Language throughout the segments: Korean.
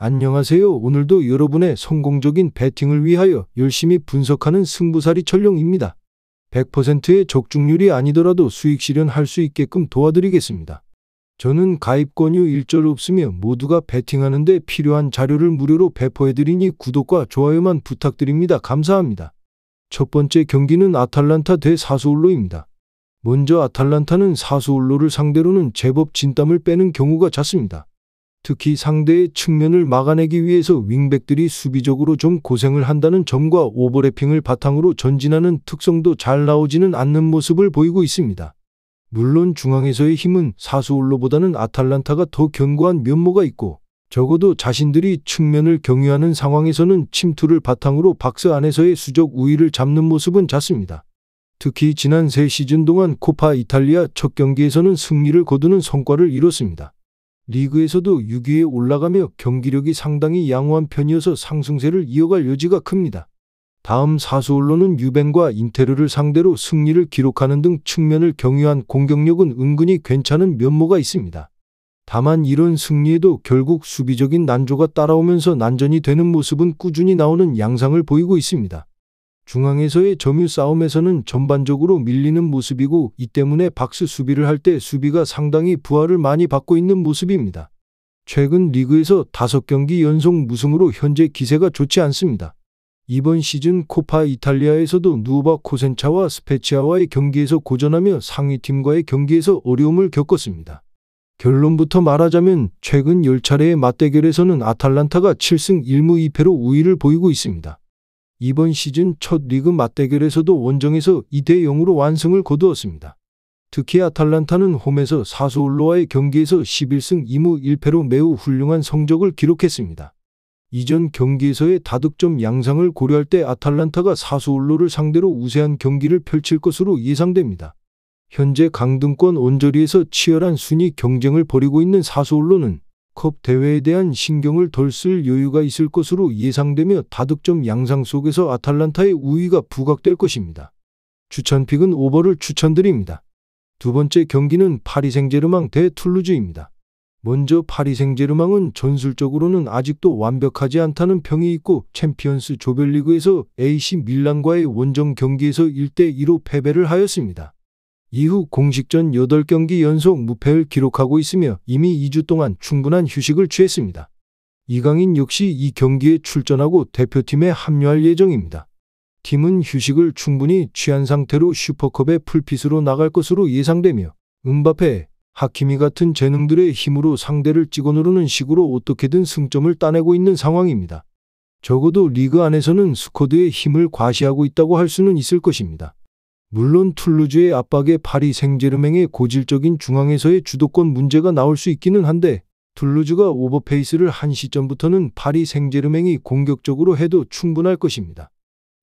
안녕하세요. 오늘도 여러분의 성공적인 배팅을 위하여 열심히 분석하는 승부사리 철룡입니다. 100%의 적중률이 아니더라도 수익 실현할 수 있게끔 도와드리겠습니다. 저는 가입 권유 일절 없으며 모두가 배팅하는 데 필요한 자료를 무료로 배포해드리니 구독과 좋아요만 부탁드립니다. 감사합니다. 첫 번째 경기는 아탈란타 대 사수올로입니다. 먼저 아탈란타는 사수올로를 상대로는 제법 진땀을 빼는 경우가 잦습니다. 특히 상대의 측면을 막아내기 위해서 윙백들이 수비적으로 좀 고생을 한다는 점과 오버래핑을 바탕으로 전진하는 특성도 잘 나오지는 않는 모습을 보이고 있습니다. 물론 중앙에서의 힘은 사수올로보다는 아탈란타가 더 견고한 면모가 있고 적어도 자신들이 측면을 경유하는 상황에서는 침투를 바탕으로 박스 안에서의 수적 우위를 잡는 모습은 잦습니다. 특히 지난 3시즌 동안 코파 이탈리아 첫 경기에서는 승리를 거두는 성과를 이뤘습니다. 리그에서도 6위에 올라가며 경기력이 상당히 양호한 편이어서 상승세를 이어갈 여지가 큽니다. 다음 사수올로는 유벤과 인테르를 상대로 승리를 기록하는 등 측면을 경유한 공격력은 은근히 괜찮은 면모가 있습니다. 다만 이런 승리에도 결국 수비적인 난조가 따라오면서 난전이 되는 모습은 꾸준히 나오는 양상을 보이고 있습니다. 중앙에서의 점유 싸움에서는 전반적으로 밀리는 모습이고 이 때문에 박스 수비를 할 때 수비가 상당히 부하를 많이 받고 있는 모습입니다. 최근 리그에서 5경기 연속 무승으로 현재 기세가 좋지 않습니다. 이번 시즌 코파 이탈리아에서도 누오바 코센차와 스페치아와의 경기에서 고전하며 상위팀과의 경기에서 어려움을 겪었습니다. 결론부터 말하자면 최근 10차례의 맞대결에서는 아탈란타가 7승 1무 2패로 우위를 보이고 있습니다. 이번 시즌 첫 리그 맞대결에서도 원정에서 2대0으로 완승을 거두었습니다. 특히 아탈란타는 홈에서 사수올로와의 경기에서 11승 2무 1패로 매우 훌륭한 성적을 기록했습니다. 이전 경기에서의 다득점 양상을 고려할 때 아탈란타가 사수올로를 상대로 우세한 경기를 펼칠 것으로 예상됩니다. 현재 강등권 언저리에서 치열한 순위 경쟁을 벌이고 있는 사수올로는 컵 대회에 대한 신경을 덜 쓸 여유가 있을 것으로 예상되며 다득점 양상 속에서 아탈란타의 우위가 부각될 것입니다. 추천픽은 오버를 추천드립니다. 두 번째 경기는 파리 생제르맹 대 툴루즈입니다. 먼저 파리 생제르맹은 전술적으로는 아직도 완벽하지 않다는 평이 있고 챔피언스 조별리그에서 AC 밀란과의 원정 경기에서 1대2로 패배를 하였습니다. 이후 공식전 8경기 연속 무패를 기록하고 있으며 이미 2주 동안 충분한 휴식을 취했습니다. 이강인 역시 이 경기에 출전하고 대표팀에 합류할 예정입니다. 팀은 휴식을 충분히 취한 상태로 슈퍼컵의 풀핏으로 나갈 것으로 예상되며 음바페, 하키미 같은 재능들의 힘으로 상대를 찍어 누르는 식으로 어떻게든 승점을 따내고 있는 상황입니다. 적어도 리그 안에서는 스쿼드의 힘을 과시하고 있다고 할 수는 있을 것입니다. 물론 툴루즈의 압박에 파리 생제르맹의 고질적인 중앙에서의 주도권 문제가 나올 수 있기는 한데 툴루즈가 오버페이스를 한 시점부터는 파리 생제르맹이 공격적으로 해도 충분할 것입니다.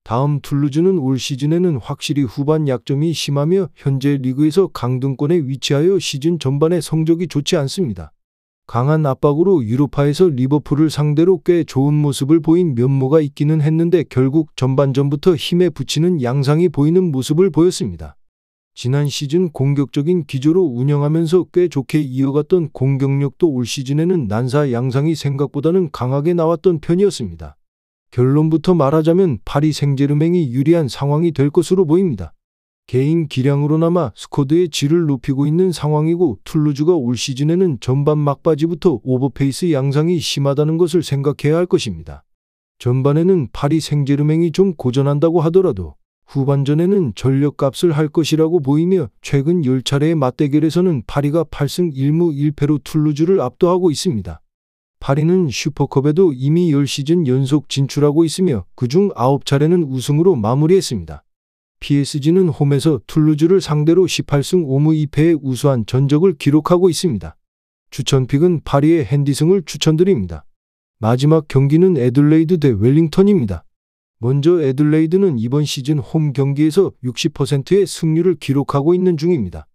다음 툴루즈는 올 시즌에는 확실히 후반 약점이 심하며 현재 리그에서 강등권에 위치하여 시즌 전반에 성적이 좋지 않습니다. 강한 압박으로 유로파에서 리버풀을 상대로 꽤 좋은 모습을 보인 면모가 있기는 했는데 결국 전반전부터 힘에 부치는 양상이 보이는 모습을 보였습니다. 지난 시즌 공격적인 기조로 운영하면서 꽤 좋게 이어갔던 공격력도 올 시즌에는 난사 양상이 생각보다는 강하게 나왔던 편이었습니다. 결론부터 말하자면 파리 생제르맹이 유리한 상황이 될 것으로 보입니다. 개인 기량으로나마 스쿼드의 질을 높이고 있는 상황이고 툴루즈가 올 시즌에는 전반 막바지부터 오버페이스 양상이 심하다는 것을 생각해야 할 것입니다. 전반에는 파리 생제르맹이 좀 고전한다고 하더라도 후반전에는 전력값을 할 것이라고 보이며 최근 10차례의 맞대결에서는 파리가 8승 1무 1패로 툴루즈를 압도하고 있습니다. 파리는 슈퍼컵에도 이미 10시즌 연속 진출하고 있으며 그중 9차례는 우승으로 마무리했습니다. PSG는 홈에서 툴루즈를 상대로 18승 5무 2패의 우수한 전적을 기록하고 있습니다. 추천픽은 파리의 핸디승을 추천드립니다. 마지막 경기는 애들레이드 대 웰링턴입니다. 먼저 애들레이드는 이번 시즌 홈 경기에서 60%의 승률을 기록하고 있는 중입니다.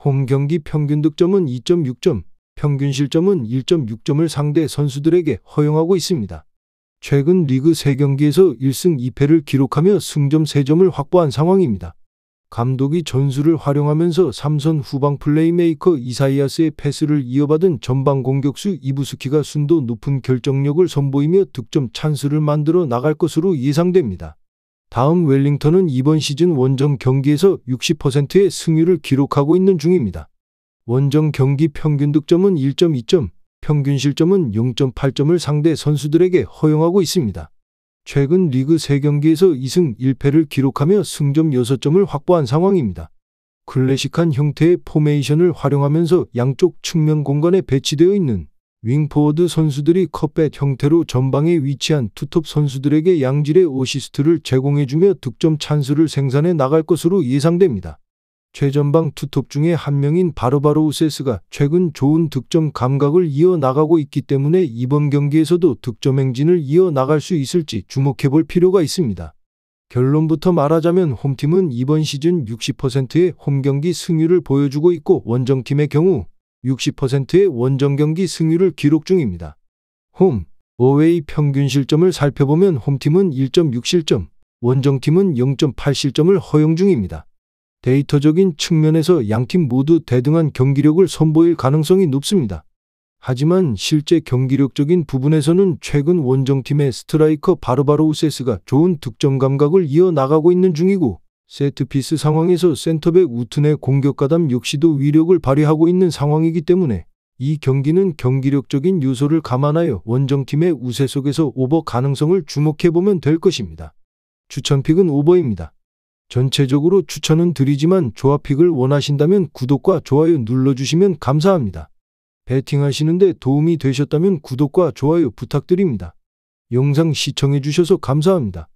홈 경기 평균 득점은 2.6점, 평균 실점은 1.6점을 상대 선수들에게 허용하고 있습니다. 최근 리그 3경기에서 1승 2패를 기록하며 승점 3점을 확보한 상황입니다. 감독이 전술을 활용하면서 삼선 후방 플레이메이커 이사이아스의 패스를 이어받은 전방 공격수 이부스키가 순도 높은 결정력을 선보이며 득점 찬스를 만들어 나갈 것으로 예상됩니다. 다음 웰링턴은 이번 시즌 원정 경기에서 60%의 승률을 기록하고 있는 중입니다. 원정 경기 평균 득점은 1.2점, 평균 실점은 0.8점을 상대 선수들에게 허용하고 있습니다. 최근 리그 3경기에서 2승 1패를 기록하며 승점 6점을 확보한 상황입니다. 클래식한 형태의 포메이션을 활용하면서 양쪽 측면 공간에 배치되어 있는 윙포워드 선수들이 컵백 형태로 전방에 위치한 투톱 선수들에게 양질의 어시스트를 제공해주며 득점 찬스를 생산해 나갈 것으로 예상됩니다. 최전방 투톱 중에 한 명인 바르바로우세스가 최근 좋은 득점 감각을 이어나가고 있기 때문에 이번 경기에서도 득점 행진을 이어나갈 수 있을지 주목해볼 필요가 있습니다. 결론부터 말하자면 홈팀은 이번 시즌 60%의 홈경기 승률을 보여주고 있고 원정팀의 경우 60%의 원정경기 승률을 기록 중입니다. 홈, 어웨이 평균 실점을 살펴보면 홈팀은 1.6실점, 원정팀은 0.8실점을 허용 중입니다. 데이터적인 측면에서 양팀 모두 대등한 경기력을 선보일 가능성이 높습니다. 하지만 실제 경기력적인 부분에서는 최근 원정팀의 스트라이커 바르바로우세스가 좋은 득점 감각을 이어나가고 있는 중이고 세트피스 상황에서 센터백 우튼의 공격 가담 역시도 위력을 발휘하고 있는 상황이기 때문에 이 경기는 경기력적인 요소를 감안하여 원정팀의 우세 속에서 오버 가능성을 주목해보면 될 것입니다. 추천픽은 오버입니다. 전체적으로 추천은 드리지만 조합픽을 원하신다면 구독과 좋아요 눌러주시면 감사합니다. 배팅하시는데 도움이 되셨다면 구독과 좋아요 부탁드립니다. 영상 시청해주셔서 감사합니다.